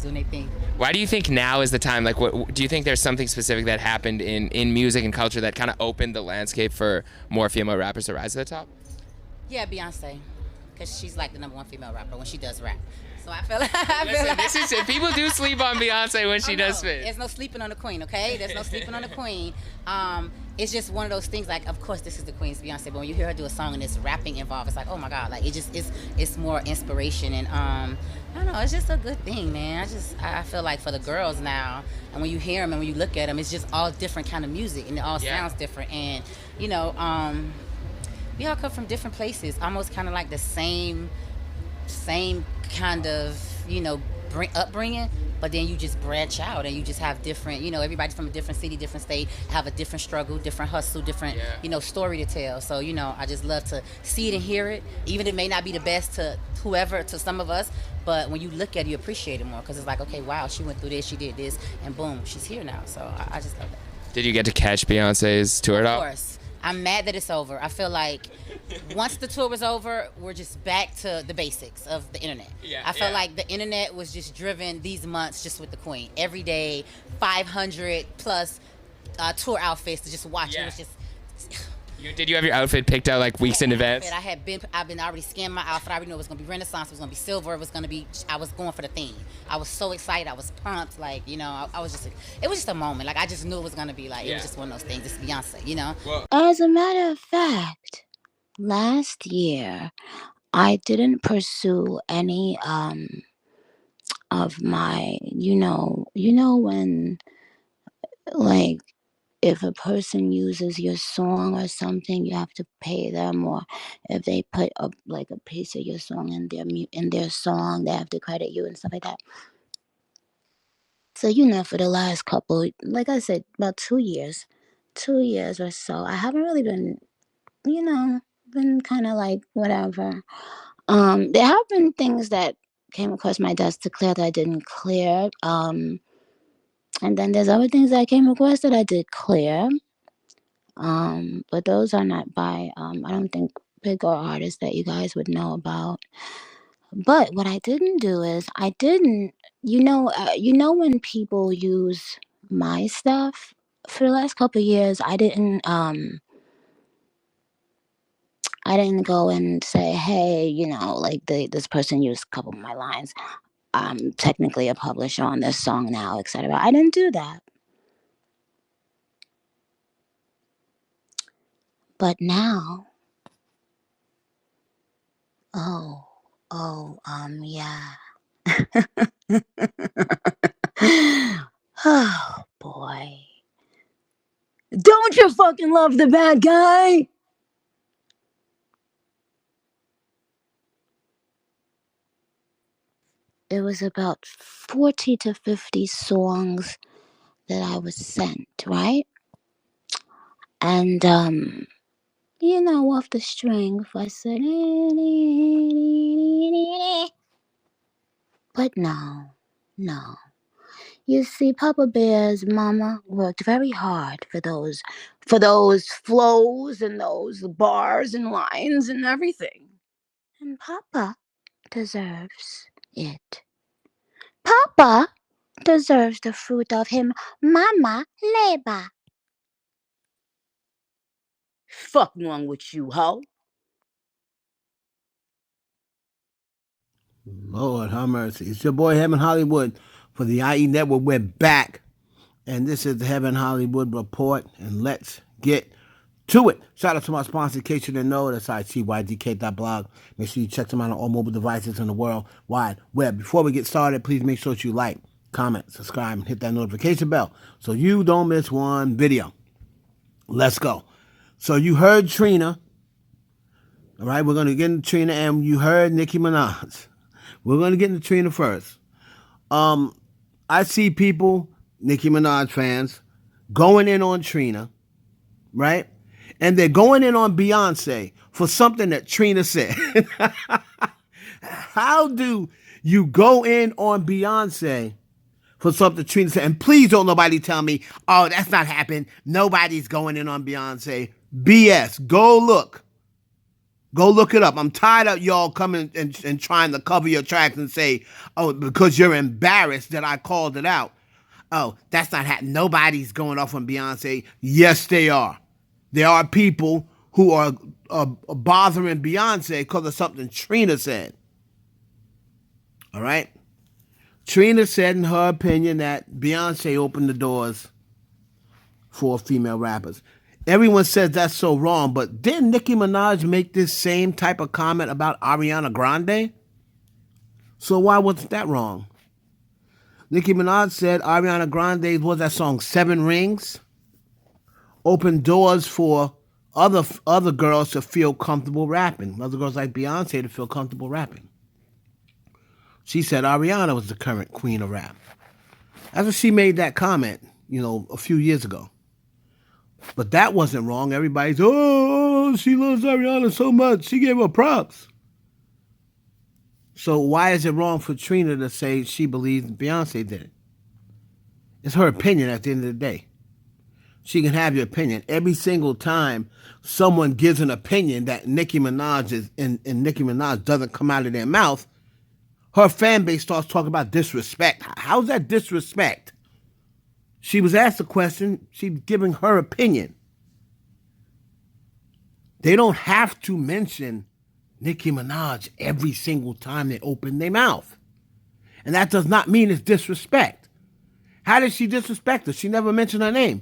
doing their thing. Why do you think now is the time? Like, what do you think there's something specific that happened in music and culture that kind of opened the landscape for more female rappers to rise to the top? Yeah, Beyonce, because she's like the #1 female rapper when she does rap. So I feel like, Listen, this is people do sleep on Beyonce when she does spit. There's no sleeping on the queen, okay? There's no sleeping on the queen. It's just one of those things. Like, of course, this is the queen's Beyonce, but when you hear her do a song and there's rapping involved, it's like, oh my god! Like, it's more inspiration and I don't know. It's just a good thing, man. I feel like for the girls now, and when you hear them and when you look at them, it's just all different kind of music and it all sounds different. And you know, we all come from different places, almost kind of like the same kind of, you know, upbringing, but then you just branch out and you just have different, you know, everybody's from a different city, different state, have a different struggle, different hustle, different, you know, story to tell. So, you know, I just love to see it and hear it, even if it may not be the best to whoever, to some of us, but when you look at it, you appreciate it more, because it's like, okay, wow, she went through this, she did this, and boom, she's here now. So I just love that. Did you get to catch Beyonce's tour at all? Of course. I'm mad that it's over. I feel like once the tour was over, we're just back to the basics of the internet. I felt like the internet was just driven these months just with the queen. Every day, 500 plus tour outfits to just watch. It was just... Did you have your outfit picked out like weeks in advance? I've been already scanned my outfit. I already knew it was gonna be Renaissance. It was gonna be silver. It was gonna be. I was going for the theme. I was so excited. I was pumped. Like, you know, I was just. It was just a moment. Like, I just knew it was gonna be like. It was just one of those things. It's Beyonce, you know. Well, As a matter of fact, last year I didn't pursue any of my, you know when, like, if a person uses your song or something, you have to pay them, or if they put a piece of your song in their song, they have to credit you and stuff like that. So, you know, for the last couple, like I said, about 2 years or so, I haven't really been, you know, been kind of like whatever. There have been things that came across my desk to clear that I didn't clear. And then there's other things that came across that I did clear. But those are not by I don't think bigger artists that you guys would know about. But what I didn't do is I didn't, when people use my stuff for the last couple of years, I didn't go and say, hey, you know, like this person used a couple of my lines. I'm technically a publisher on this song now, etc. I didn't do that. But now, yeah. Oh, boy. Don't you fucking love the bad guy? It was about 40 to 50 songs that I was sent, right? And, you know, off the string, if I said, but no. You see, Papa Bear's mama worked very hard for those flows and those bars and lines and everything. And Papa deserves it. Papa deserves the fruit of him mama labor. Fuck wrong with you, ho? Lord have mercy. It's your boy Heaven Hollywood for the IE Network. We're back. And this is the Heaven Hollywood Report. And let's get to it. Shout out to my sponsor, in case you didn't know. That's ITYDK.blog. Make sure you check them out on all mobile devices in the World Wide Web. Before we get started, please make sure that you like, comment, subscribe, and hit that notification bell so you don't miss one video. Let's go. So you heard Trina. All right, we're going to get into Trina, and you heard Nicki Minaj. We're going to get into Trina first. I see people, Nicki Minaj fans, going in on Trina, right? And they're going in on Beyonce for something that Trina said. How do you go in on Beyonce for something Trina said? And please don't nobody tell me, oh, that's not happened. Nobody's going in on Beyonce. BS. Go look. Go look it up. I'm tired of y'all coming and trying to cover your tracks and say, oh, because you're embarrassed that I called it out. Oh, that's not happening. Nobody's going off on Beyonce. Yes, they are. There are people who are bothering Beyonce because of something Trina said. All right? Trina said in her opinion that Beyonce opened the doors for female rappers. Everyone says that's so wrong, but didn't Nicki Minaj make this same type of comment about Ariana Grande? So why wasn't that wrong? Nicki Minaj said Ariana Grande, was that song, 7 Rings? Opened doors for other girls to feel comfortable rapping. Other girls like Beyonce to feel comfortable rapping. She said Ariana was the current queen of rap. That's what she made that comment, a few years ago. But that wasn't wrong. Everybody's, oh, she loves Ariana so much. She gave her props. So why is it wrong for Trina to say she believes Beyonce did it? It's her opinion at the end of the day. She can have your opinion. Every single time someone gives an opinion that Nicki Minaj is and Nicki Minaj doesn't come out of their mouth, her fan base starts talking about disrespect. How's that disrespect? She was asked a question. She's giving her opinion. They don't have to mention Nicki Minaj every single time they open their mouth. And that does not mean it's disrespect. How did she disrespect her? She never mentioned her name.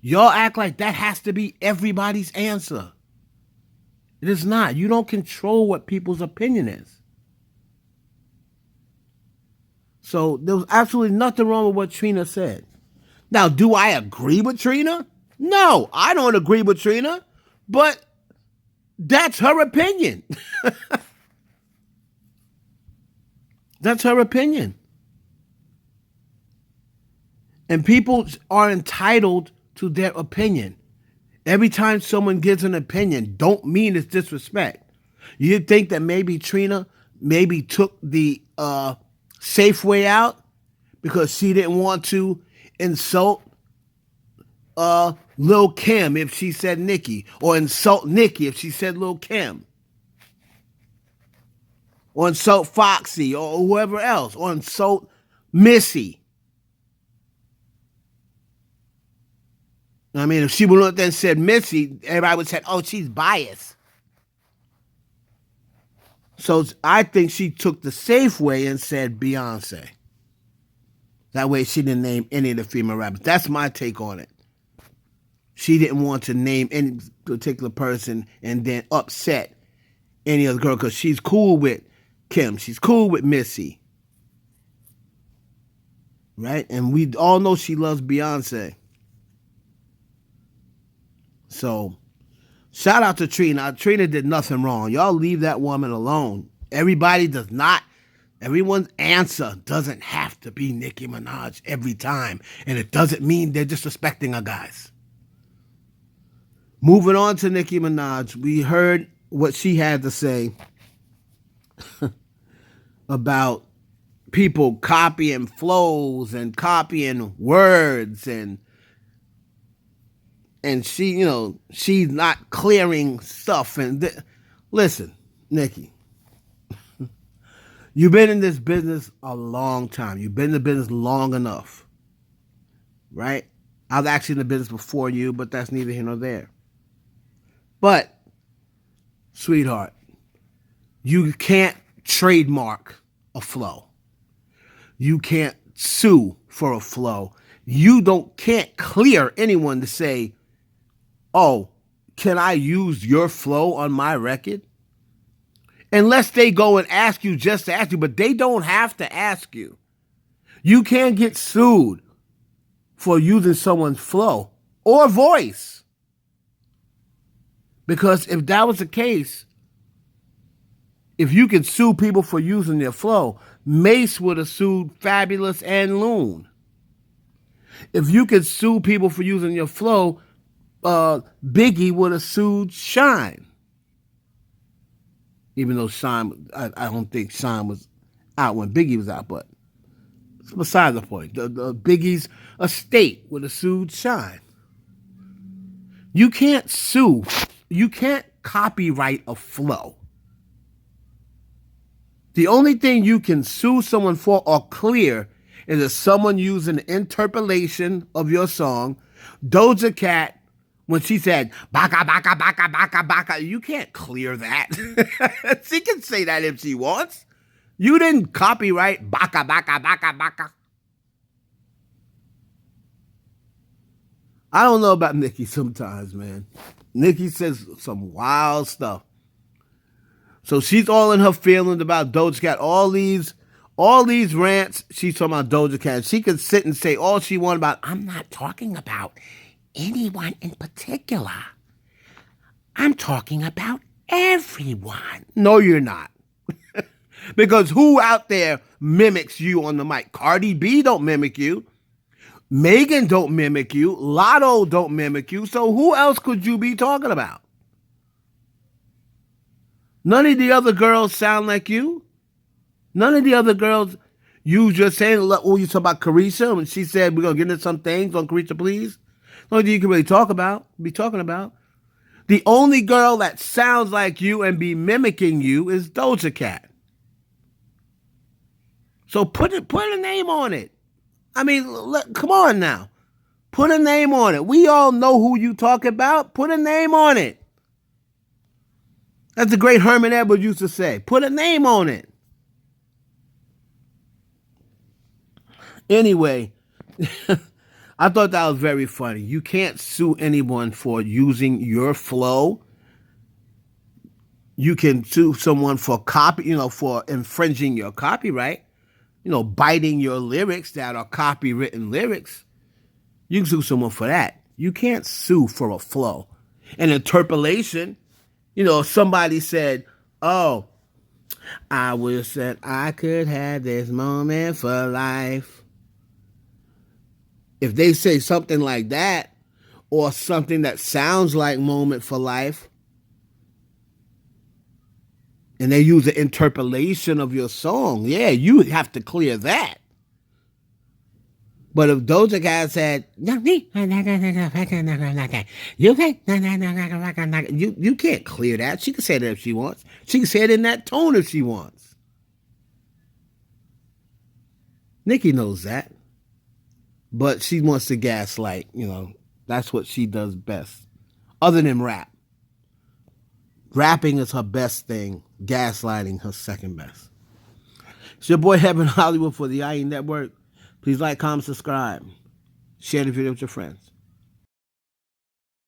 Y'all act like that has to be everybody's answer. It is not. You don't control what people's opinion is. So there was absolutely nothing wrong with what Trina said. Now, do I agree with Trina? No, I don't agree with Trina, but that's her opinion. That's her opinion. And people are entitled to their opinion. Every time someone gives an opinion, don't mean it's disrespect. You think that maybe Trina took the safe way out because she didn't want to insult Lil Kim if she said Nicki, or insult Nicki if she said Lil Kim, or insult Foxy or whoever else, or insult Missy. I mean, if she would have then said Missy, everybody would say, oh, she's biased. So I think she took the safe way and said Beyonce. That way she didn't name any of the female rappers. That's my take on it. She didn't want to name any particular person and then upset any other girl because she's cool with Kim. She's cool with Missy. Right? And we all know she loves Beyonce. So, shout out to Trina. Trina did nothing wrong. Y'all leave that woman alone. Everyone's answer doesn't have to be Nicki Minaj every time. And it doesn't mean they're disrespecting her, guys. Moving on to Nicki Minaj, we heard what she had to say about people copying flows and copying words and she, she's not clearing stuff. And listen, Nicki, you've been in this business a long time. You've been in the business long enough, right? I was actually in the business before you, but that's neither here nor there. But, sweetheart, you can't trademark a flow. You can't sue for a flow. You can't clear anyone to say, oh, can I use your flow on my record? Unless they go and ask you just to ask you, but they don't have to ask you. You can't get sued for using someone's flow or voice. Because if that was the case, if you could sue people for using their flow, Mace would have sued Fabulous and Loon. If you could sue people for using your flow, Biggie would have sued Shine. Even though Shine, I don't think Shine was out when Biggie was out, but it's beside the point. The Biggie's estate would have sued Shine. You can't sue. You can't copyright a flow. The only thing you can sue someone for or clear is if someone used an interpolation of your song. Doja Cat, when she said, baka, baka, baka, baka, baka, you can't clear that. She can say that if she wants. You didn't copyright baka, baka, baka, baka. I don't know about Nicki sometimes, man. Nicki says some wild stuff. So she's all in her feelings about Doja Cat. All these rants, she's talking about Doja Cat. She can sit and say all she wants about, I'm not talking about anyone in particular. I'm talking about everyone. No, you're not. Because who out there mimics you on the mic? Cardi B don't mimic you. Megan don't mimic you. Lotto don't mimic you. So who else could you be talking about? None of the other girls sound like you. None of the other girls, you just saying, you talk about Carisha, when she said, we're going to get into some things on Carisha, please. The only thing you can really be talking about. The only girl that sounds like you and be mimicking you is Doja Cat. So put a name on it. I mean, come on now. Put a name on it. We all know who you talk about. Put a name on it. That's the great Herman Edwards used to say. Put a name on it. Anyway, I thought that was very funny. You can't sue anyone for using your flow. You can sue someone for for infringing your copyright. Biting your lyrics that are copywritten lyrics. You can sue someone for that. You can't sue for a flow. An interpolation, somebody said, oh, I wish that I could have this moment for life. If they say something like that, or something that sounds like moment for life, and they use an interpolation of your song, yeah, you have to clear that. But if Doja Cat said, you can't clear that. She can say that if she wants. She can say it in that tone if she wants. Nicki knows that. But she wants to gaslight, That's what she does best. Other than rap. Rapping is her best thing. Gaslighting her second best. It's your boy Heaven Hollywood for the IE Network. Please like, comment, subscribe. Share the video with your friends.